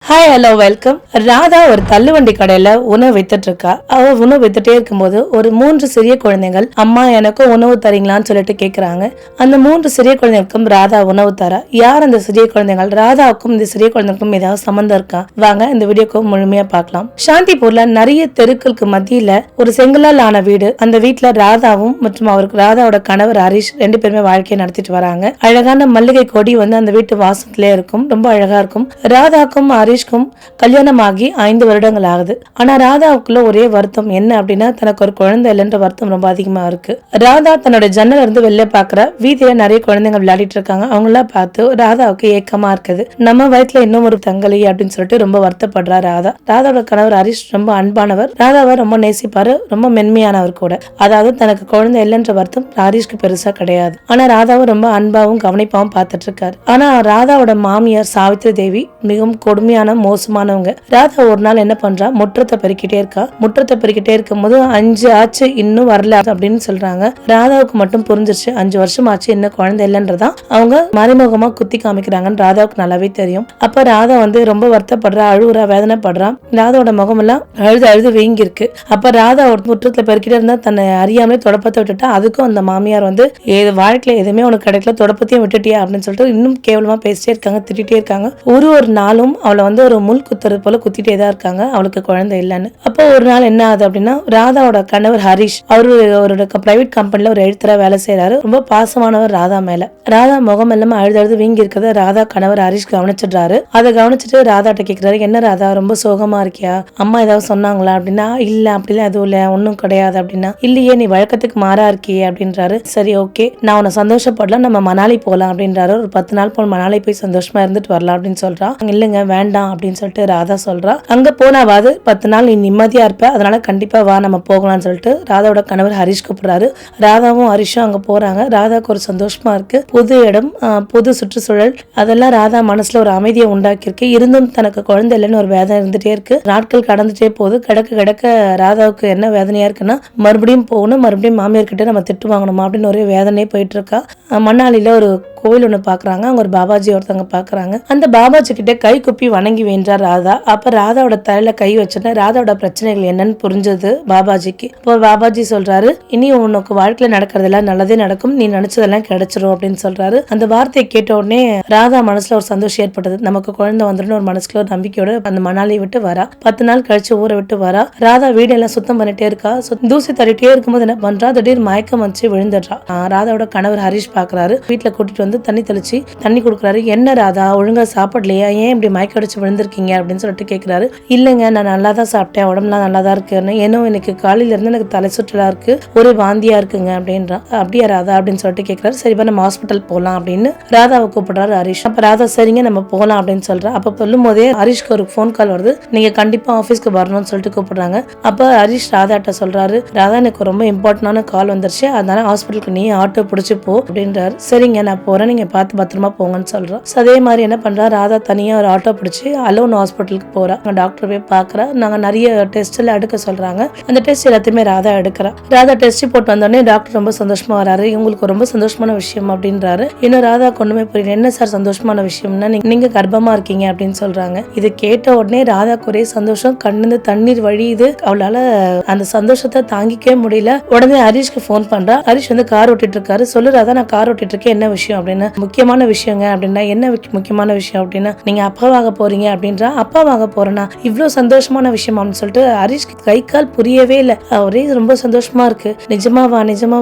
Hi hello welcome. Radha ஒரு தள்ளுவண்டி கடையில உணவு வித்துட்டு இருக்கா. அவ உணவு வித்துட்டே இருக்கும்போது ஒரு 3 சிறிய குழந்தைகள் அம்மா எனக்கும் உணவு தரீங்களான்னு சொல்லிட்டு கேக்குறாங்க. அந்த 3 சிறிய குழந்தைகளுக்கும் ராதா உணவு தரா. யார் அந்த சிறிய குழந்தைகள்? ராதாவுக்கும் இந்த சிறிய குழந்தைக்கும் ஏதாவது சம்பந்தம் இருக்கா? வாங்க இந்த வீடியோக்கு முழுமையா பார்க்கலாம். சாந்திப்பூர்ல நிறைய தெருக்களுக்கு மத்தியில ஒரு செங்கலால் ஆன வீடு. அந்த வீட்டுல ராதாவும் மற்றும் அவருக்கு ராதாவோட கணவர் ஹரிஷ் 2 பேருமே வாழ்க்கையை நடத்திட்டு வராங்க. அழகான மல்லிகை கொடி அந்த வீட்டு வாசத்திலே இருக்கும். ரொம்ப அழகா இருக்கும். ராதாக்கும் ஹரிஷ்க்கும் கல்யாணமாகி 5 வருடங்கள் ஆகுது. ஆனா ராதாவுக்குள்ள ஒரே வருத்தம் என்ன அப்படின்னா, தனக்கு ஒரு குழந்தை இல்லைன்ற வருத்தம் ரொம்ப அதிகமா இருக்கு. ராதா தன்னோட ஜன்னல இருந்து வெளில பாக்குற வீதியில நிறைய குழந்தைங்க விளையாடிட்டு இருக்காங்க. அவங்களாம் பார்த்து ராதாவுக்கு ஏக்கமா இருக்குது. நம்ம வயசுல இன்னும் ஒரு தங்கலி அப்படின்னு சொல்லிட்டு ரொம்ப வருத்தப்படுறா ராதா. ராதாவோட கணவர் ஹரிஷ் ரொம்ப அன்பானவர். ராதாவை ரொம்ப நேசிப்பாரு. ரொம்ப மென்மையானவர் கூட. அதாவது தனக்கு குழந்தை இல்லைன்ற வருத்தம் ஹரிஷ்க்கு பெருசா கிடையாது. ஆனா ராதாவும் ரொம்ப அன்பாவும் கவனிப்பாவும் பார்த்துட்டு இருக்காரு. ஆனா ராதாவோட மாமியார் சாவித்ரி தேவி மிகவும் கொடுமையான மோசமானவங்க. ராதா ஒரு நாள் என்ன பண்றா, முற்றத்தை பெருக்கிட்டே இருக்கா. முற்றத்தை பெருக்கிட்டே இருக்கும் போது 5 ஆச்சு இன்னும் வரல அப்படின்னு சொல்றாங்க. ராதாவுக்கு மட்டும் புரிஞ்சிருச்சு 5 வருஷம் ஆச்சு இன்னும் குழந்தை இல்லைன்றதான் அவங்க மறைமுகமா குத்தி காமிக்கிறாங்கன்னு ராதாவுக்கு நல்லாவே தெரியும். அப்ப ராதா ரொம்ப வருத்தப்படுறா, அழுவுறா, வேதனைப்படுறா. ராதாவோட முகம் எல்லாம் அழுது வீங்கி இருக்கு. அப்ப ராதா ஒரு முற்றத்துல பெருக்கிட்டே இருந்தா தன்னை அறியாமலே தொடப்பத்தை விட்டுட்டா. அதுக்கும் அந்த மாமியார் வாழ்க்கையில எதுவுமே உனக்கு கிடைக்கல, தொடப்பத்தையும் விட்டுட்டியா அப்படின்னு சொல்லிட்டு இன்னும் கேவலமா பேசிட்டே இருக்காங்க, திட்டிட்டே இருக்காங்க. ஒரு நாளும் அவளை ஒரு முள் குத்துறது போல குத்திட்டே தான் இருக்காங்க, அவளுக்கு குழந்தை இல்லைன்னு. அப்போ ஒரு நாள் என்ன ஆகுது அப்படின்னா, ராதாவோட கணவர் ஹரிஷ் அவரோட பிரைவேட் கம்பெனில ஒரு எழுத்தரா வேலை செய்யறாரு. ரொம்ப பாசமானவர் ராதா மேல. ராதா முகம் எல்லாமே அழுது வீங்கி இருக்கிறத ராதா கணவர் ஹரிஷ் கவனிச்சிடுறாரு. அதை கவனிச்சுட்டு ராதாட்ட கேட்கிறாரு, என்ன ராதா ரொம்ப சோகமா இருக்கியா, அம்மா ஏதாவது சொன்னாங்களா அப்படின்னா, இல்ல அப்படிலாம் எதுவும் இல்ல, ஒன்னும் கிடையாது அப்படின்னா, இல்லையே நீ வழக்கத்துக்கு மாறா இருக்கியே அப்படின்றாரு. சரி ஓகே, நான் உன்னை சந்தோஷப்படலாம், நம்ம மணாலி போலாம் அப்படின்றாரு. ஒரு 10 நாள் போல் மணாலி போய் சந்தோஷமா இருந்துட்டு வரலாம் அப்படின்னு சொல்றான். இல்லங்க வேண்டாம் அப்படின்னு சொல்லிட்டு ராதா சொல்றா. அங்க போனாவாது 10 நாள் நீ நிம்மதியா இருப்ப, அதனால கண்டிப்பா வா நம்ம போகலாம்னு சொல்லிட்டு ராதாவோட கணவர் ஹரிஷ் கூப்பிடுறாரு. ராதாவும் ஹரிஷும் அங்க போறாங்க. ராதாவுக்கு ஒரு சந்தோஷமா இருக்கு. புது இடம், புது சுற்றுச்சூழல், அதெல்லாம் ராதா மனசுல ஒரு அமைதியை உண்டாக்கி இருக்கு. இருந்தும் தனக்கு குழந்தை இல்லைன்னு ஒரு வேதனை இருந்துட்டே இருக்கு. நாட்கள் கடந்துட்டே போகுது. கிடக்க ராதாவுக்கு என்ன வேதனையா இருக்குன்னா, மறுபடியும் போகணும், மறுபடியும் மாமியார் கிட்ட நம்ம திட்டு வாங்கணுமா அப்படின்னு ஒரே வேதனையே போயிட்டு இருக்கா. மணாலில ஒரு கோவில் ஒண்ணு பாக்குறாங்க. அவங்க ஒரு பாபாஜி ஒருத்தவங்க பாக்குறாங்க. அந்த பாபாஜி கிட்ட கை குப்பி வணங்கி வேண்டார் ராதா. அப்ப ராதாவோட தலையில கை வச்சுட்டு ராதாவோட பிரச்சனைகள் என்னன்னு புரிஞ்சது பாபாஜிக்கு. இப்போ பாபாஜி சொல்றாரு, இனி உனக்கு வாழ்க்கையில நடக்கிறதெல்லாம் நல்லதே நடக்கும், நீ நினைச்சதெல்லாம் கிடைச்சிரும் அப்படின்னு சொல்றாரு. அந்த வார்த்தையை கேட்ட உடனே ராதா மனசுல ஒரு சந்தோஷம் ஏற்பட்டது. நமக்கு குழந்தை வந்துடும் ஒரு மனசுல ஒரு நம்பிக்கையோட அந்த மணாலியை விட்டு வரா. 10 நாள் கழிச்சு ஊரை விட்டு வரா. ராதா வீடெல்லாம் சுத்தம் பண்ணிட்டே இருக்கா. தூசி தள்ளிட்டே இருக்கும்போது என்ன பண்றா, திடீர் மயக்கம் வச்சு விழுந்துடுறா. ராதாவோட கணவர் ஹரிஷ் பாக்குறாரு. வீட்டுல கூட்டிட்டு தண்ணி தெளிச்சு தண்ணி கொடுக்குறாரு. என்ன ராதா ஒழுங்கா சாப்பிடலையா, ஏன் இப்படி மயக்க அடிச்சு விழுந்திருக்கீங்க அப்படின்னு சொல்லிட்டு கேட்கிறாரு. இல்லைங்க நான் நல்லா தான் சாப்பிட்டேன், உடம்புலாம் நல்லா தான் இருக்குன்னு, ஏன்னோ இன்னைக்கு காலையில இருந்து எனக்கு தலை சுற்றலா இருக்கு, ஒரு வாந்தியா இருக்குங்க அப்படின்றான். அப்படியா ராதா அப்படின்னு சொல்லிட்டு கேட்கிறாரு. சரிப்பா நம்ம ஹாஸ்பிட்டல் போகலாம் அப்படின்னு ராதாவை கூப்பிடுறாரு ஹரிஷ். அப்ப ராதா சரிங்க நம்ம போகலாம் அப்படின்னு சொல்றா. அப்ப சொல்லும் போதே ஹரிஷ்க்கு ஒரு போன் கால் வருது. நீங்க கண்டிப்பா ஆபீஸ்க்கு வரணும்னு சொல்லிட்டு கூப்பிடுறாங்க. அப்ப ஹரிஷ் ராதாட்ட சொல்றாரு, ராதா எனக்கு ரொம்ப இம்பார்ட்டன்டான கால் வந்துருச்சு, அதனால ஹாஸ்பிட்டலுக்கு நீ ஆட்டோ பிடிச்சு போ அப்படின்றாரு. சரிங்க நான் போறேன், நீங்க பார்த்து பத்திரமா போங்கன்னு சொல்றோம். அதே மாதிரி என்ன பண்றா, ராதா தனியா ஒரு ஆட்டோ பிடிச்சு அலோன் ஹாஸ்பிட்டலுக்கு போறா. டாக்டர் போய் பாக்குறா. நாங்க நிறைய டெஸ்ட் எல்லாம் எடுக்க சொல்றாங்க. அந்த டெஸ்ட் எல்லாத்தையுமே ராதா எடுக்கிறா. ராதா டெஸ்ட் போட்டு வந்தோடனே டாக்டர் ரொம்ப சந்தோஷமா வராரு. இவங்களுக்கு ரொம்ப சந்தோஷமான விஷயம் அப்படின்றாரு. இன்னும் ராதா கொண்டுமே புரியல. என்ன சார் சந்தோஷமான விஷயம்னா, நீங்க கர்ப்பமா இருக்கீங்க அப்படின்னு சொல்றாங்க. இது கேட்ட உடனே ராதாக்கு ஒரே சந்தோஷம், கண்ணுந்து தண்ணீர் வழியுது. அவளால அந்த சந்தோஷத்தை தாங்கிக்கவே முடியல. உடனே ஹரிஷ்க்கு போன் பண்றா. ஹரிஷ் கார் ஓட்டிட்டு இருக்காரு. சொல்லு ராதா நான் கார் ஓட்டிட்டு இருக்கேன், என்ன விஷயம் அப்படின்னு. முக்கியமான விஷயங்க அப்படின்னா, என்ன முக்கியமான விஷயம் அப்படின்னா, நீங்க அப்பாவாக போறீங்க அப்படின்றா. அப்பாவாக போறேனா, இவ்வளவு சந்தோஷமான விஷயம் அப்படின்னு சொல்லிட்டு ஹரிஷ்க்கு கை கால் புரியவே இல்லை. ஒரே ரொம்ப சந்தோஷமா இருக்கு. நிஜமாவா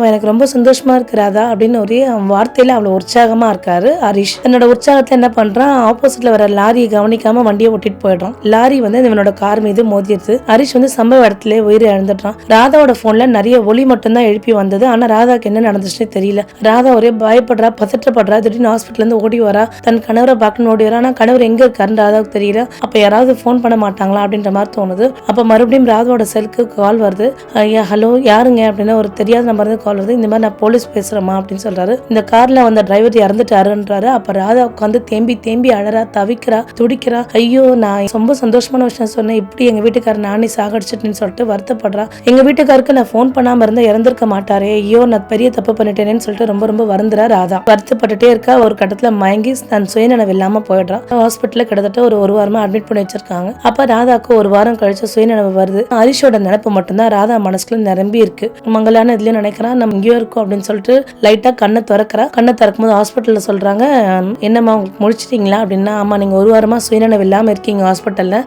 எனக்கு ரொம்ப சந்தோஷமா இருக்கு ராதா அப்படின்னு ஒரே வார்த்தையில அவ்வளவு உற்சாகமா இருக்காரு ஹரிஷ். தன்னோட உற்சாகத்தை என்ன பண்றான், ஆப்போசிட்ல வர லாரியை கவனிக்காம வண்டியை ஓட்டிட்டு போயிடுறான். லாரி இவனோட கார் மீது மோதிடுது. ஹரிஷ் சம்பவ இடத்துல உயிரை இழந்துட்டான். ராதாவோட போன்ல நிறைய ஒளி மட்டும் தான் எழுப்பி வந்தது. ஆனா ராதாக்கு என்ன நடந்துச்சுன்னு தெரியல. ராதா ஒரே பயப்படுறா, பதற்றப்படுறா. திடீர்னு ஹாஸ்பிட்டல் இருந்து ஓடி வரா. தன் கணவரை பார்க்கணும் ஓடி வரா. ஆனா கணவர் எங்க இருக்காருன்னு ராதாவுக்கு தெரியல. அப்ப யாராவது போன் பண்ண மாட்டாங்களா அப்படின்ற மாதிரி தோணுது. அப்ப மறுபடியும் ராதாவோட செல்லுக்கு கால் வருது. ஐயா ஹலோ யாருங்க அப்படின்னா ஒரு தெரியாத நம்பர் இருந்து கால் வருது. இந்த மாதிரி நான் போலீஸ் பேசுறேமா அப்படின்னு சொல்றாரு. இந்த கார்ல வந்த டிரைவர் இறந்துட்டாருன்றாரு. அப்ப ராதா உட்காந்து தேம்பி அழறா, தவிக்கிறா, துடிக்கிறா. ஐயோ நான் ரொம்ப சந்தோஷமான விஷயம் சொன்னேன், இப்படி எங்க வீட்டுக்காரர் நானே சாகடிச்சிட்டேன்னு சொல்லிட்டு வருத்தப்படுறா. எங்க வீட்டுக்காருக்கு நான் போன் பண்ணாம இருந்தா இறந்திருக்க மாட்டாரே, ஐயோ நான் பெரிய தப்பு பண்ணிட்டேனேன்னு சொல்லிட்டு ரொம்ப வருந்துறா ராதா. வருத்தப்பட்டுட்டே இருக்கா. ஒரு கட்டத்துல மயங்கி தன் சுயநினைவு இல்லாம போயிடுறா. ஹாஸ்பிட்டல்ல கிட்டத்தட்ட ஒரு ஒரு வாரமா அட்மிட் பண்ணி வச்சிருக்காங்க. அப்ப ராதாக்கு ஒரு வாரம் கழிச்சு சுயநினைவு வருது. ஹரிஷோட நினைப்பு மட்டும்தான் ராதா மனசுக்குள்ள நிரம்பி இருக்கு. மங்களான இதுலயும் நினைக்கிறான் நம்ம இங்கேயோ இருக்கோம் அப்படின்னு சொல்லிட்டு லைட்டா கண்ணை திறக்கிறா. கண்ணை திறக்கும் போது ஹாஸ்பிட்டல்ல சொல்றாங்க, என்னம்மா முடிச்சிட்டீங்களா அப்படின்னா, ஆமா நீங்க ஒரு வாரமா சுயநினைவு இல்லாம இருக்கீங்க ஹாஸ்பிட்டல்ல,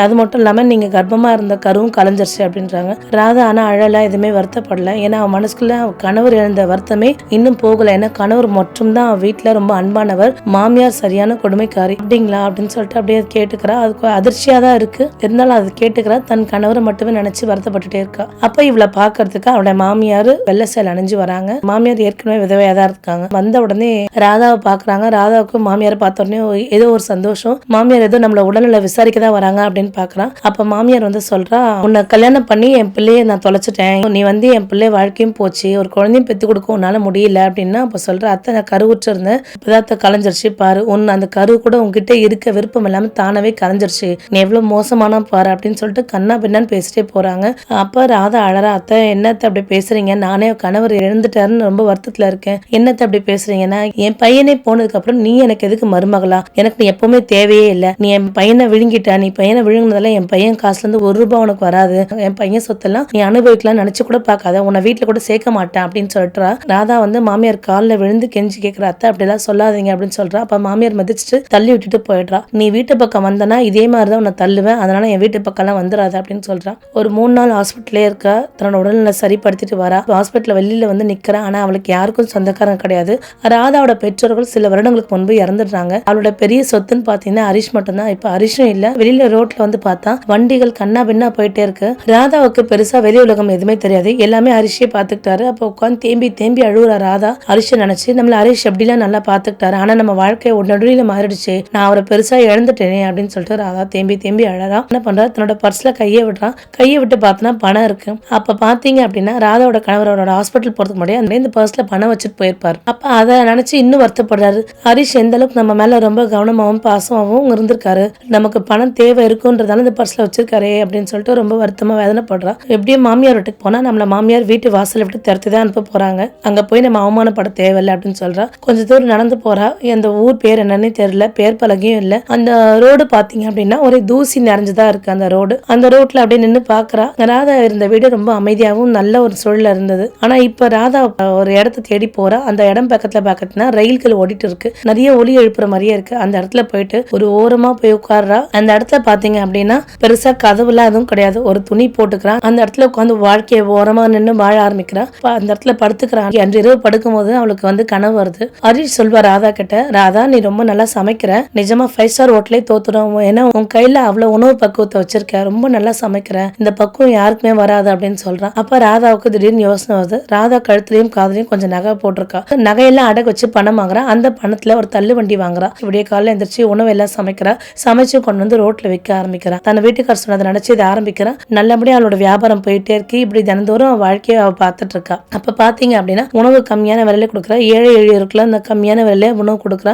அது மட்டும் இல்லாம நீங்க கர்ப்பமா இருந்த கருவும் கலைஞ்சிருச்சு அப்படின்றாங்க. ராதா ஆனா அழல, எதுவுமே வருத்தப்படல. ஏன்னா அவன் மனசுக்குள்ள கணவர் இழந்த வருத்தமே இன்னும் போகல. ஏன்னா கணவர் மட்டும் தான் வீட்டுல ரொம்ப அன்பானவர், மாமியார் சரியான கொடுமைக்காரி. அப்படிங்களா அப்படின்னு சொல்லிட்டு அப்படியே கேட்டுக்கிறா. அதுக்கு அதிர்ச்சியா தான் இருக்கு, இருந்தாலும் அது கேட்டுக்கிறா. தன் கணவரை மட்டுமே நினைச்சு வருத்தப்பட்டுட்டே இருக்கா. அப்ப இவளை பாக்குறதுக்கு அவளுடைய மாமியார் வெள்ளை சேலை அணிஞ்சு வராங்க. மாமியார் ஏற்கனவே விதவையா தான் இருக்காங்க. வந்த உடனே ராதாவை பாக்குறாங்க. ராதாவுக்கு மாமியாரை பார்த்த உடனே ஏதோ ஒரு சந்தோஷம். மாமியார் ஏதோ நம்மள உடல்நிலை விசாரிக்க தான் வராங்க அப்படின்னு பாக்குறான். அப்ப மாமியார் சொல்றா, உன்னை கல்யாணம் பண்ணி என் பிள்ளைய நான் தொலைச்சிட்டேன், நீ என் பிள்ளை வாழ்க்கையும் போச்சு, ஒரு குழந்தையும் பெத்து கொடுக்க உன்னால முடியல அப்படின்னா. அப்ப சொல்ற, அத்தை நான் கருவுற்று இருந்தேன், இப்பதான் கலைஞ்சிருச்சு பாரு, அந்த கரு கூட உங்ககிட்ட இருக்க விருப்பம் இல்லாம தானவே கலைஞ்சிருச்சு, நீ எவ்வளவு மோசமான பாரு அப்படின்னு சொல்லிட்டு கண்ணா பின்னான்னு பேசிட்டே போறாங்க. அப்ப ராதா அழறா, அத்தை என்னத்தை அப்படி பேசுறீங்க, நானே கணவர் இழந்துட்டாருன்னு ரொம்ப வருத்தத்துல இருக்கேன், என்னத்தை அப்படி பேசுறீங்கன்னா, என் பையனே போனதுக்கு அப்புறம் நீ எனக்கு எதுக்கு மருமகளா, எனக்கு நீ எப்பவுமே தேவையே இல்லை, நீ என் பையனை விழுங்கிட்ட, நீ பையனை விழுங்கினதெல்லாம் என் பையன் காசுல இருந்து ₹1 உனக்கு வராது, என் பையன் சொத்தெல்லாம் நீ அனுபவிக்கலாம் நினைச்சு கூட பார்க்காத, உன்னை வீட்டுல கூட சேர்க்க மாட்டேன் அப்படின்னு சொல்லிட்டு ராதா மாமியார் காலில் விழுந்து கெஞ்சி கேட்கிற, அத்தை அப்படிலாம் சொல்லாதீங்க அப்படின்னு சொல்றா. அப்ப மாமியார் மதிச்சுட்டு தள்ளி விட்டுட்டு போயிடுறா. நீ வீட்டு பக்கம் வந்தனா இதே மாதிரிதான் உன்னை தள்ளுவேன், அதனால என் வீட்டு பக்கம் எல்லாம் வந்துடாது அப்படின்னு சொல்றான். ஒரு 3 நாள் ஹாஸ்பிட்டலே இருக்கா. தன்னோட உடல்நிலை சரிப்படுத்திட்டு வரா. ஹாஸ்பிட்டல் வெளியில நிக்கிறா. ஆனா அவளுக்கு யாருக்கும் சொந்தக்காரங்க கிடையாது. ராதாவோட பெற்றோர்கள் சில வருடங்களுக்கு முன்பு இறந்துடுறாங்க. அவளோட பெரிய சொத்துன்னு பாத்தீங்கன்னா ஹரிஷ் மட்டும்தான். இப்ப ஹரிஷும் இல்ல. வெளியில ரோட்ல பார்த்தா வண்டிகள் கண்ணா பின்னா போயிட்டே இருக்கு. ராதாவுக்கு பெருசா வெளி உலகம் எதுவுமே தெரியாது. எல்லாமே ஹரிஷே பாத்துக்கிட்டாரு. அப்ப உட்காந்து தேம்பி தேம்பி அழுகுறா ராதா. ஹரிஷ நினைச்சு, நம்மள ஹரிஷ் எப்படிலாம் நல்லா பாத்துக்கிட்டாரு, ஆனா நம்ம வாழ்க்கை நடுவில் மாறிடுச்சு, நான் அவரை பெருசா இழந்துட்டேனே அப்படின்னு சொல்லிட்டு ராதா தேம்பி தேம்பி அழறா. என்ன பண்றா, தன்னோட பர்ஸ்ல கையை விடுறான். கையை விட்டு பார்த்தனா பணம் இருக்கு. அப்ப பாத்தீங்க அப்படின்னா ராதாவோட கணவரோட ஹாஸ்பிட்டல் போறதுக்கு முன்னாடி இந்த பர்ஸ்ல பணம் வச்சுட்டு போயிருப்பாரு. அப்ப அதை நினைச்சு இன்னும் வருத்தப்படுறாரு. ஹரிஷ் எந்த அளவுக்கு நம்ம மேல ரொம்ப கவனமாவும் பாசமாவும் இருந்திருக்காரு, நமக்கு பணம் தேவை இருக்குன்றதால இந்த பர்ஸ்ல வச்சிருக்காரு அப்படின்னு சொல்லிட்டு ரொம்ப வருத்தமா வேதனைப்படுறா. எப்படியும் மாமியார் வீட்டுக்கு போனா நம்மள மாமியார் வீட்டு வாசலை விட்டு திறத்து தான் அனுப்ப போறாங்க, அங்க போய் நம்ம அவமானப்பட தேவையில்லை அப்படின்னு சொல்றா. கொஞ்ச தூரம் நடந்து போறா. அந்த ஊர் பேர் என்னன்னு தெரியல, பேர் பலகையும் இல்ல. அந்த ரோடு பாத்தீங்க அப்படின்னா ஒரே தூசி நிறைஞ்சுதான் இருக்கு அந்த ரோடு. அந்த ரோட்ல அப்படியே நின்று பாக்குறா. ராதா இருந்த வீடு ரொம்ப அமைதியாகவும் நல்ல ஒரு சூழல இருந்தது. ஆனா இப்ப ராதா ஒரு இடத்த தேடி போறா. அந்த இடம் பக்கத்துல ரயில்கள் ஓடிட்டு இருக்கு, நிறைய ஒலி எழுப்புற மாதிரியே இருக்கு. அந்த இடத்துல போயிட்டு ஒரு ஓரமா போய் உட்கார்றா. அந்த இடத்துல பாத்தீங்க அப்படின்னா பெருசா கதவுலாம் எதுவும் கிடையாது. ஒரு துணி போட்டுக்கிறான். அந்த இடத்துல உட்காந்து வாழ்க்கையை ஓரமா நின்று வாழ ஆரம்பிக்கிறான். அந்த இடத்துல படுத்துக்கிறான். அன்று இரவு படுக்கும் போது அவளுக்கு கனவு வருது. ஹரிஷ் சொல்வா ராதா கிட்ட, ராதா நீ ரொம்ப நல்லா சமைக்கிற, நிஜமா 5 ஸ்டார் ஹோட்டலே தோத்துடும், ஏன்னா உன் கையில அவ்வளவு உணவு பக்குவத்தை வச்சிருக்க, ரொம்ப நல்லா சமைக்கிற, இந்த பக்குவம் யாருக்குமே வராது அப்படின்னு சொல்றான். அப்ப ராதாவுக்கு திடீர்னு யோசனை வருது. ராதா கழுத்துலயும் காதலையும் கொஞ்சம் நகை போட்டிருக்கா. நகையெல்லாம் அடகு வச்சு பணம் வாங்குறா. அந்த பணத்துல ஒரு தள்ளு வண்டி வாங்குறா. இப்படியே காலையில எந்திரிச்சு உணவு எல்லாம் சமைக்கிறா. சமைச்சு கொண்டு ரோட்ல விற்க ஆரம்பிக்கிறா. தன் வீட்டுக்கார சொன்னதை நினைச்சு இதை ஆரம்பிக்கிறா. நல்லபடியா அவளோட வியாபாரம் போயிட்டே இருக்கு. இப்படி தினந்தோறும் வாழ்க்கையை அவ பார்த்துட்டு இருக்கா. அப்ப பாத்தீங்க அப்படின்னா உணவு கம்மியான விலையில கொடுக்குறா. ஏழை எளியருக்குள்ள அந்த கம்மியான விலையில உணவு கொடுக்குறா.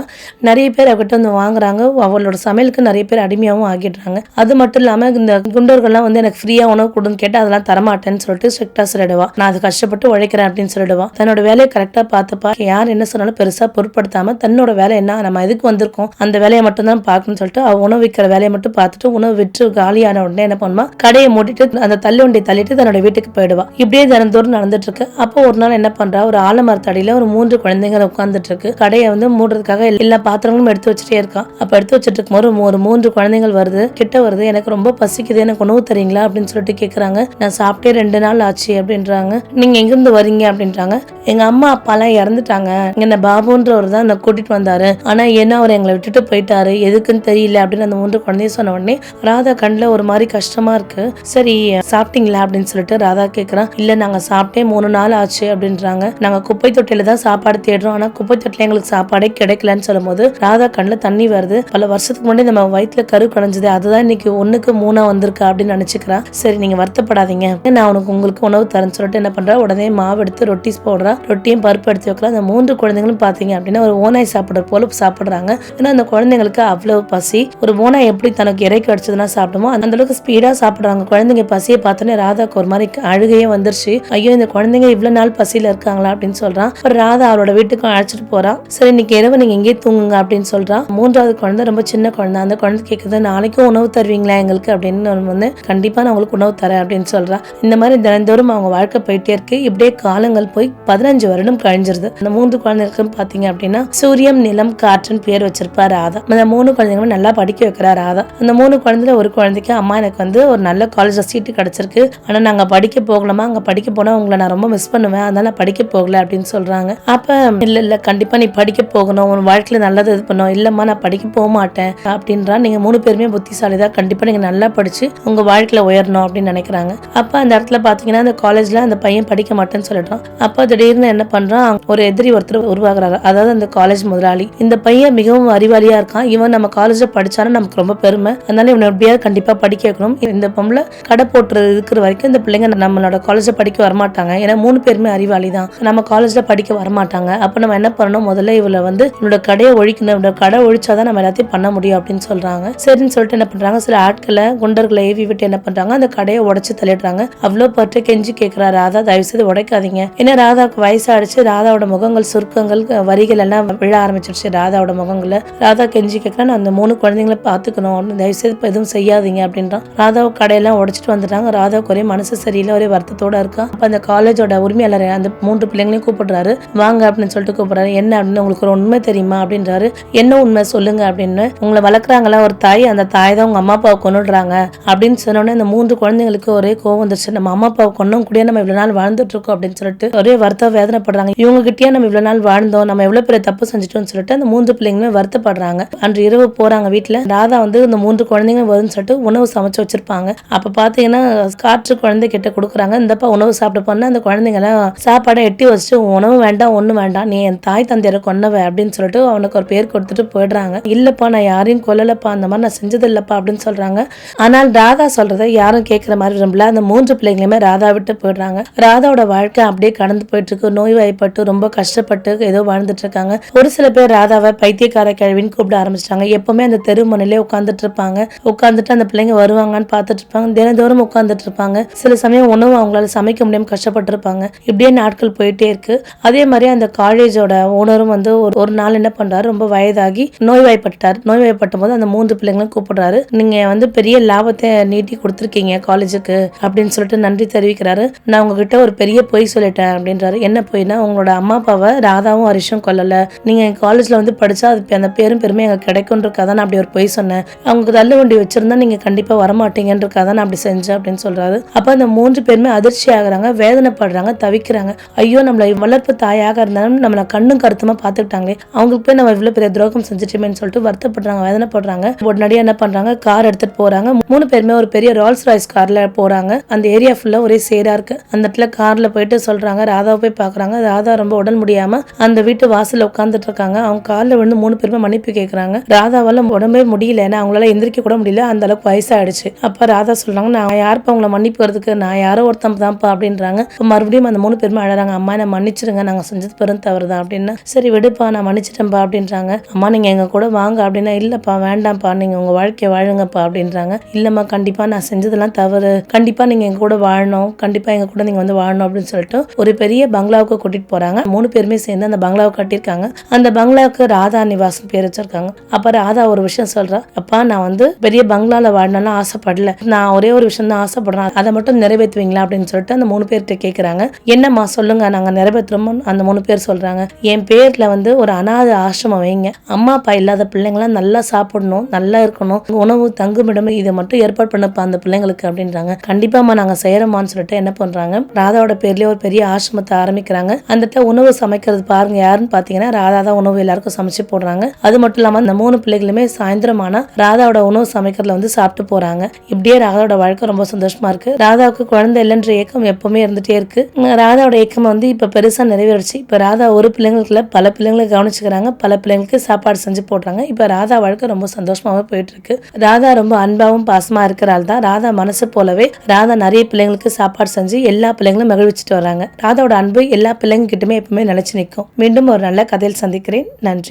நிறைய பேர் அவகிட்ட வாங்குறாங்க. அவளோட சமையலுக்கு நிறைய பேர் அடிமையாவும் ஆகிடுறாங்க. அது மட்டும் இல்லாம இந்த குண்டர்கள்லாம் எனக்கு ஃப்ரீயா உணவு கொடுன்னு கேட்டா அதெல்லாம் தரமாட்டேன்னு சொல்லிட்டு ஸ்ட்ரிக்டா சொல்லிடுவா. நான் அது கஷ்டப்பட்டு உழைக்கிறேன் அப்படின்னு சொல்லிடுவா. தன்னோட வேலையை கரெக்டா பார்த்துப்பா. யார் என்ன சொன்னாலும் பெருசா பொருட்படுத்தாம தன்னோட வேலை என்ன, நம்ம எதுக்கு வந்திருக்கோம் அந்த வேலையை மட்டும் தான் பார்க்கணும்னு சொல்லிட்டு அவ உணவு விற்கிற வேலையை மட்டும் பார்த்துட்டு உணவு விற்று காலியான உடனே என்ன பண்ணுவா, கடையை மூடிட்டு அந்த தள்ளு வண்டி தள்ளிட்டு தன்னோட வீட்டுக்கு போயிடுவா. இப்படியே தினந்தோறும் நடந்துட்டு இருக்கு. அப்போ ஒரு நாள் என்ன பண்றா, ஒரு ஆலமரத்தடியில ஒரு 3 குழந்தைங்க உட்கார்ந்துட்டு இருக்கு. கடையை மூடுறதுக்காக எல்லா பாத்திரங்களும் எடுத்து வச்சுட்டே இருக்கான். அப்ப எடுத்து வச்சுட்டு இருக்கும்போது ஒரு 3 குழந்தைகள் வருது, கிட்ட வருது. எனக்கு ரொம்ப பசிக்குது, எனக்கு உணவு தரீங்களா அப்படின்னு சொல்லிட்டு கேக்குறாங்க. நான் சாப்பிட்டே 2 நாள் ஆச்சு அப்படின்றாங்க. நீங்க எங்க இருந்து வரீங்க அப்படின்றாங்க. எங்க அம்மா அப்பா எல்லாம் இறந்துட்டாங்க, என்ன பாபுன்றவர் தான் என்ன கூட்டிட்டு வந்தாரு, ஆனா ஏன்னா அவர் எங்களை விட்டுட்டு போயிட்டாரு, எதுக்குன்னு தெரியல அப்படின்னு அந்த 3 குழந்தையும் சொன்ன உடனே ராதா கண்ணுல ஒரு மாதிரி கஷ்டமா இருக்கு. சரி சாப்பிட்டீங்களா அப்படின்னு சொல்லிட்டு ராதா கேக்குறான். இல்ல நாங்க சாப்பிட்டே 3 நாள் ஆச்சு அப்படின்றாங்க. நாங்க குப்பை தொட்டியில தான் சாப்பாடு தேடுறோம், ஆனா குப்பை தொட்டில எங்களுக்கு சாப்பாடே கிடைக்கலன்னு சொல்லும் போது ராதா கண்ணுல தண்ணி வருது. பல வருஷத்துக்கு முன்னாடி நம்ம வயிற்றுல கரு கடைஞ்சது, அதுதான் இன்னைக்கு 1க்கு 3 வந்திருக்கு அப்படின்னு நினைச்சுக்கிறா. சரி நீங்க வருத்தப்படாதீங்க, நான் உங்களுக்கு உணவு தரேன்னு சொல்லிட்டு என்ன பண்றா, உடனே மாவு எடுத்து ரொட்டி போடுறா. ரொட்டியும் பருப்பு எடுத்து வைக்கிறா. அந்த 3 குழந்தைங்களும் பாத்தீங்க அப்படின்னா ஒரு ஓனாய் சாப்பிடுற போல சாப்பிடுறாங்க. ஏன்னா அந்த குழந்தைங்களுக்கு அவ்வளவு பசி. ஒரு ஓனாய் எப்படி தனக்கு இறை கிடைச்சதுன்னா சாப்பிடுமோ அந்த அளவுக்கு ஸ்பீடா சாப்பிடுறாங்க. குழந்தைங்க பசியை பார்த்தோன்னே ராதாக்கு ஒரு மாதிரி அழுகையே வந்துருச்சு. ஐயோ இந்த குழந்தைங்க இவ்வளவு நாள் பசியில இருக்காங்களா அப்படின்னு சொல்றான். ராதா அவரோட வீட்டுக்கு அழைச்சிட்டு போறா. சரி இன்னைக்கு இரவு நீங்க எங்கே தூங்குங்க அப்படின்னு சொல்றான். 3வது குழந்தை ரொம்ப சின்ன குழந்தை. குழந்தை. அந்த குழந்தை கேட்குது, நாளைக்கும் உணவு தருவீங்களா எங்களுக்கு அப்படின்னு வந்து, கண்டிப்பா நான் உங்களுக்கு உணவு தரேன் அப்படின்னு சொல்றா. இந்த மாதிரி தினந்தோறும் அவங்க வாழ்க்கை போயிட்டே இருக்கு. இப்படியே காலங்கள் போய் 15 வருடம் கழிஞ்சிருது. அந்த 3 குழந்தைகளுக்கும் பாத்தீங்க அப்படின்னா சூரியம், நிலம், காற்றுன்னு பேர் வச்சிருப்பா ராதா. அந்த 3 குழந்தைங்களும் நல்லா படிக்க வைக்கிறா ராதா. அந்த 3 குழந்தைல ஒரு குழந்தைக்கு, அம்மா எனக்கு வந்து ஒரு நல்ல காலேஜ்ல சீட்டு கிடைச்சிருக்கு, ஆனா நாங்க படிக்க போகலாமா, அங்க படிக்க போனா உங்களை நான் ரொம்ப மிஸ் பண்ணுவேன், அதனால நான் படிக்க போகல அப்படின்னு சொல்றாங்க. அப்ப இல்ல கண்டிப்பா நீ படிக்க போகணும், உன் வாழ்க்கையில நல்லது இது பண்ணும். இல்லம்மா நான் படிக்க போக மாட்டேன் அப்படின்றா. நீங்க 3 பேருமே புத்திசாலி தான், கண்டிப்பா நீங்க நல்லா படிச்சு உங்க வாழ்க்கையில உயரணும் அப்படின்னு நினைக்கிறாங்க. அப்ப அந்த இடத்துல பாத்தீங்கன்னா அந்த காலேஜ்ல அந்த பையன் படிக்க மாட்டேன்னு சொல்லிட்டான். அப்ப திடீர்னு என்ன பண்றான், ஒரு எதிரி ஒருத்தர் உருவாக்குறாரு, அதாவது அந்த காலேஜ் முதலாளி. இந்த பையன் மிகவும் அறிவாளியா இருக்கான், இவன் நம்ம காலேஜ்ல படிச்சானா நமக்கு ரொம்ப பெருமை, அதனால இவனை எப்படியாவது கண்டிப்பா படிக்க வைக்கணும். இந்த பொம்பளை கடை போட்டு இருக்கிற வரைக்கும் இந்த பிள்ளைங்க நம்மளோட காலேஜ்ல படிக்க வரமாட்டாங்க, ஏன்னா 3 பேருமே அறிவாளி தான், நம்ம காலேஜ்ல படிக்க வரமாட்டாங்க. அப்ப நம்ம என்ன பண்ணணும், முதல்ல இவளை வந்து இவனோட கடையை ஒழிக்கணும், இவனோட கடை ஒழிச்சாதான் நம்ம எல்லாத்தையும் பண்ண முடியும் அப்படின்னு சொல்றாங்க. சரின்னு சொல்லிட்டு என்ன பண்றாங்க, சில ஆட்களை குண்டர்களை ஏவி விட்டு என்ன பண்றாங்க, அந்த கடையை உடைச்சு தள்ளிடுறாங்க. அவ்வளவு பட்டு கெஞ்சி கேட்கிறா ராதா, தயவு செய்து உடைக்காதீங்க. ஏன்னா ராதாவுக்கு வயசாடிச்சு, ராதாவோட முகங்கள் சுருக்கங்கள் வரிகள் எல்லாம் விழ ஆரம்பிச்சிருச்சு ராதாவோட முகங்கள்ல. ராதா கெஞ்சி கேட்கிறா, நான் அந்த 3 குழந்தைங்களை பாத்துக்கணும், தயவு செய்து எதுவும் செய்யாதீங்க அப்படின்றான். ராதாவை கடையெல்லாம் உடைச்சிட்டு வந்துட்டாங்க. ராதாவுக்கு ஒரே மனசு சரியில்லை, ஒரே வருத்தத்தோட இருக்கா. அப்ப அந்த காலேஜோட உரிமையாளர் அந்த 3 பிள்ளைங்களையும் கூப்பிடுறாரு, வாங்க அப்படின்னு சொல்லிட்டு கூப்பிடுறாரு. என்ன அப்படின்னு, உங்களுக்கு ஒரு உண்மை தெரியுமா அப்படின்றாரு. என்ன உண்மை சொல்லுங்க அப்படின்னு. உங்களை வளர்க்குறாங்களா ஒரு தாய், அந்த தாய் தான் உங்க அம்மா அப்பாவை கொண்டுடுறாங்க அப்படின்னு சொன்னோன்னே இந்த 3 குழந்தைங்களுக்கு ஒரே கோவம் வந்துருச்சு. நம்ம அம்மா அப்பாவை கொண்டோம் கூட நம்ம இவ்வளவு நாள் வாழ்ந்துட்டு இருக்கோம் அப்படின்னு சொல்லிட்டு ஒரே வருத்தம் வேதனைப்படுறாங்க. இவங்க கிட்டே நம்ம இவ்வளவு நாள் வாழ்ந்தோம், நம்ம எவ்வளவு பெரிய தப்பு செஞ்சுட்டோம்னு சொல்லிட்டு அந்த 3 பிள்ளைங்களுமே வருத்தப்படுறாங்க. அன்று இரவு போறாங்க வீட்டுல. ராதா வந்து இந்த 3 குழந்தைங்க வரும்னு சொல்லிட்டு உணவு சமைச்சு வச்சிருப்பாங்க. அப்ப பாத்தீங்கன்னா காற்று குழந்தை கிட்ட கொடுக்குறாங்க, இந்தப்பா உணவு சாப்பிட போனா அந்த குழந்தைங்க எல்லாம் சாப்பாடை எட்டி வச்சுட்டு, உணவு வேண்டாம் ஒண்ணு வேண்டாம், நீ என் தாய் தந்தையரை கொன்னவ அப்படின்னு சொல்லிட்டு அவனுக்கு ஒரு பேர் கொடுத்துட்டு போயிடுறாங்க. இல்லப்பா நான் யாரையும் கொல்லலப்பா, அந்த மாதிரி நான் செஞ்சது இல்லப்பா அப்படின்னு சொல்றாங்க. ஆனால் ராதா சொல்றதை யாரும் கேட்கிற மாதிரி விரும்பல. அந்த 3 பிள்ளைங்களுமே ராதா விட்டு போயிடுறாங்க. ராதாவோட வாழ்க்கை அப்படியே கடந்து போயிட்டு இருக்கு. நோய்வாய்ப்பட்டு ரொம்ப கஷ்டப்பட்டு ஏதோ வாழ்ந்துட்டு இருக்காங்க. ஒரு சில பேர் ராதாவை பைத்தியக்கார கிழவின்னு கூப்பிட ஆரம்பிச்சிட்டாங்க. எப்பவுமே அந்த தெரு முனையிலே உட்காந்துட்டு இருப்பாங்க. உட்காந்துட்டு அந்த பிள்ளைங்க வருவாங்கன்னு பார்த்துட்டு இருப்பாங்க. தினந்தோறும் உட்காந்துட்டு இருப்பாங்க. சில சமயம் உணவு அவங்களால சமைக்க முடியாம கஷ்டப்பட்டு இருப்பாங்க. இப்படியே நாட்கள் போயிட்டே இருக்கு. அதே மாதிரி அந்த காலேஜோட ஓனரும் வந்து ஒரு நாள் என்ன பண்றாரு, ரொம்ப வயதாகி நோய்வாய்ப்பட்டார். நோய்வாய்ப்பட்ட போது அந்த 3 பிள்ளைங்களும் கூப்பிடுறாரு, நீங்க வந்து பெரிய லாபத்தை நீட்டி கொடுத்துருக்கீங்க காலேஜுக்கு அப்படின்னு சொல்லிட்டு நன்றி தெரிவிக்கிறாரு. நான் உங்ககிட்ட ஒரு பெரிய பொய் சொல்லிட்டேன் அப்படின்றாரு. என்ன பொய்னா, உங்களோட அம்மா அப்பாவை ராதாவும் ஹரிஷும் கொல்லல, நீங்க என் காலேஜ்ல வந்து படிச்சா அது அந்த பேரும் பெருமை எங்க கிடைக்கும்ன்றக்காக நான் அப்படி ஒரு பொய் சொன்னேன், அவங்க தள்ளு வண்டி வச்சிருந்தா நீங்க கண்டிப்பா வரமாட்டீங்கன்றக்காக நான் அப்படி செஞ்சேன் அப்படின்னு சொல்றாரு. அப்ப அந்த 3 பேருமே அதிர்ச்சி ஆகுறாங்க, வேதனைப்படுறாங்க, தவிக்கிறாங்க. ஐயோ, நம்மள வளர்ப்பு தாயாக இருந்தாலும் நம்மள கண்ணும் கருத்துமா பாத்துக்கிட்டாங்களே, அவங்களுக்கு போய் நம்ம இவ்வளவு பெரிய துரோகம் செஞ்சுட்டோமேன்னு சொல்லிட்டு வருத்தப்படுறாங்க, வேதனைப்படுறாங்க. உடனடியா என்ன பண்றாங்க, கார் எடுத்துட்டு போறாங்க. 3 பேருமே ஒரு பெரிய ரோல்ஸ் ராய்ஸ் கார்ல போறாங்க. அந்த ஏரியா ஃபுல்லா ஒரே சேரா இருக்கு. அந்த இடத்துல கார்ல போயிட்டு சொல்றாங்க, ராதாவை போய் பாக்குறாங்க. ராதா ரொம்ப உடல் முடியாம அந்த வீட்டு வாசல்ல உட்கார்ந்துட்டு இருக்காங்க. அவங்க காலில் விழுந்து 3 பேருமே மன்னிப்பு கேட்கறாங்க. ராதாவால உடம்பே முடியல, ஏன்னா அவங்களால எந்திரிக்க கூட முடியல, அந்த அளவுக்கு வயசாயிடுச்சு. அப்ப ராதா சொல்றாங்க, நான் யாருப்பா உங்களை மன்னிப்பு வரதுக்கு, நான் யாரோ ஒருத்தம் தான்ப்பா அப்படின்றாங்க. மறுபடியும் அந்த 3 பேருமே அழறாங்க, அம்மா என்ன மன்னிச்சிருங்க, நாங்க செஞ்சது பெரும் தவறுதான் அப்படின்னா. சரி விடுப்பா, நான் மன்னிச்சிட்டேன்ப்பா அப்படின்றாங்க. அம்மா நீங்க எங்க கூட வாங்க அப்படின்னா, இல்லப்பா வேண்டாம்ப்பா, நீங்க உங்க வாழ்க்கைய வாழுங்கப்பா அப்படின்றாங்க. இல்லம்மா, கண்டிப்பா நான் செஞ்சதெல்லாம் தவறு, கண்டிப்பா நீங்க எங்க கூட வாழணும், கண்டிப்பா எங்க கூட நீங்க வந்து வாழணும் அப்படின்னு சொல்லிட்டு ஒரு பெரிய பங்களாவுக்கு கூட்டிட்டு போறாங்க. 3 பேருமே சேர்ந்து அந்த பங்களாவை கட்டியிருக்காங்க. அந்த பங்களாவுக்கு ராதா நிவாஸ் பேர் வச்சிருக்காங்க. அப்ப ராதா ஒரு விஷயம் சொல்றா, அப்பா நான் வந்து பெரிய பங்களால வாழணும்லாம் ஆசைப்படல, நான் ஒரே ஒரு விஷயம் தான் ஆசைப்படுறேன், அதை மட்டும் நிறைவேற்றுவீங்களா அப்படின்னு சொல்லிட்டு அந்த 3 பேர்கிட்ட கேட்கறாங்க. என்னம்மா சொல்லுங்க, நாங்க நிறைவேற்றுறோம். அந்த 3 பேர் சொல்றாங்க, என் பேர்ல வந்து ஒரு அனாதை ஆசிரமம் வைங்க, அம்மா அப்பா இல்லாத பிள்ளைங்களாம் நல்லா சாப்பிடணும், நல்லா இருக்கணும், உணவு தங்குமிடம் இதை மட்டும் ஏற்பாடு பண்ணப்பா அந்த பிள்ளைங்களுக்கு அப்படின்றாங்க. கண்டிப்பாமா நாங்க செய்யறோமான்னு சொல்லிட்டு என்ன பண்றாங்க, ராதாவோட பேர்லயே ஒரு பெரிய ஆசிரமத்தை ஆரம்பிக்கிறாங்க. அந்த உணவு சமைக்கிறது பாருங்க, யாருன்னு பாத்தீங்கன்னா ராதா தான் உணவு எல்லாருக்கும் சமைச்சு போடுறாங்க. அது மட்டும் இல்லாம அந்த 3 பிள்ளைகளுமே சாயந்தரமான ராதாவோட உணவு சமைக்கிறதுல வந்து சாப்பிட்டு போறாங்க. இப்படியே ராதாவோட வாழ்க்கை ரொம்ப சந்தோஷமா இருக்கு. ராதாவுக்கு குழந்தை இல்லைன்ற ஏக்கம் எப்பவுமே இருந்துட்டே இருக்கு. ராதாவோட ஏக்கம் வந்து இப்ப பெருசா நிறைவேறிச்சு. இப்ப ராதா ஒரு பிள்ளைங்களுக்குள்ள பல பிள்ளைங்களை கவனிச்சுக்கிறாங்க, பல பிள்ளைங்களுக்கு சாப்பாடு செஞ்சு போடுறாங்க. இப்ப ராதா வாழ்க்கை ரொம்ப சந்தோஷமாவே போயிட்டு இருக்கு. ராதா ரொம்ப அன்பாவும் பாசமா இருக்கிறாள் தான். ராதா மனசு போலவே ராதா நிறைய பிள்ளைங்களுக்கு சாப்பாடு செஞ்சு எல்லா பிள்ளைங்களும் மகிழ்விச்சுட்டு வராங்க. ராதாவோட அன்பு எல்லா பிள்ளைங்க கிட்டுமே எப்பவுமே நிலைச்சு நிற்கும். மீண்டும் ஒரு நல்ல கதையில் சந்திக்கிறேன். நன்றி.